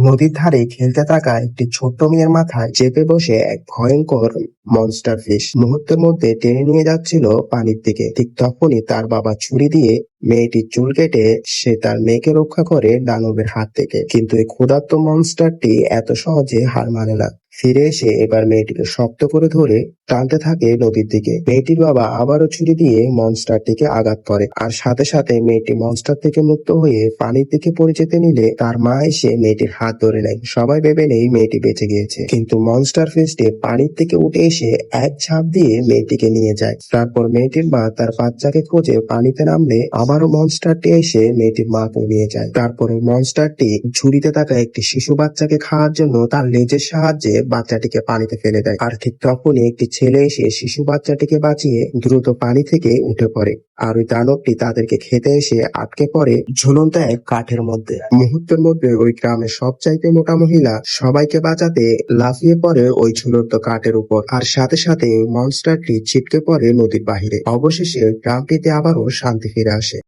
নদীর ধারে খেলতে থাকা একটি ছোট্ট মেয়ের মাথায় চেপে বসে এক ভয়ঙ্কর মনস্টার ফিশ মুহূর্তের মধ্যে টেনে নিয়ে যাচ্ছিল পানির দিকে। ঠিক তখনই তার বাবা ছুরি দিয়ে মেয়েটির চুল কেটে সে তার মেয়েকে রক্ষা করে দানবের হাত থেকে। কিন্তু এই ক্ষুধার্ত মনস্টারটি এত সহজে হার মানে না। ফিরে এসে এবার মেয়েটিকে শক্ত করে ধরে টানতে থাকে নদীর দিকে। মেয়েটির বাবা আবারও ছুরি দিয়ে মনস্টারটিকে আঘাত করে, আর সাথে সাথে মেয়েটি মনস্টার থেকে মুক্ত হয়ে পানির দিকে পড়ে যেতে নিলে তার মা এসে মেয়েটির হাত ধরে নেয়। সবাই ভেবে নেই মেয়েটি বেঁচে গিয়েছে, কিন্তু মনস্টার ফিশটি পানির থেকে উঠে এসে এক ঝাঁপ দিয়ে মেয়েটিকে নিয়ে যায়। তারপর মেয়েটির মা তার বাচ্চাকে খোঁজে পানিতে নামলে আবারও মনস্টারটি এসে মেয়েটির মাকে নিয়ে যায়। তারপরে মনস্টারটি ঝুড়িতে থাকা একটি শিশু বাচ্চাকে খাওয়ার জন্য তার লেজের সাহায্যে বাচ্চাটিকে পানিতে ফেলে দেয়। আর ঠিক তখনই একটি ছেলে এসে শিশু বাচ্চাটিকে বাঁচিয়ে দ্রুত পানি থেকে উঠে পড়ে। আর ওই দানবটি তাদেরকে খেতে এসে আটকে পড়ে ঝুলন্ত এক কাঠের মধ্যে। মুহূর্তের মধ্যে ওই গ্রামের সবচাইতে মোটা মহিলা সবাইকে বাঁচাতে লাফিয়ে পড়ে ওই ঝুলন্ত কাঠের উপর, আর সাথে সাথে মনস্টারটি ছিটকে পড়ে নদীর বাহিরে। অবশেষে গ্রামটিতে আবারও শান্তি ফিরে আসে।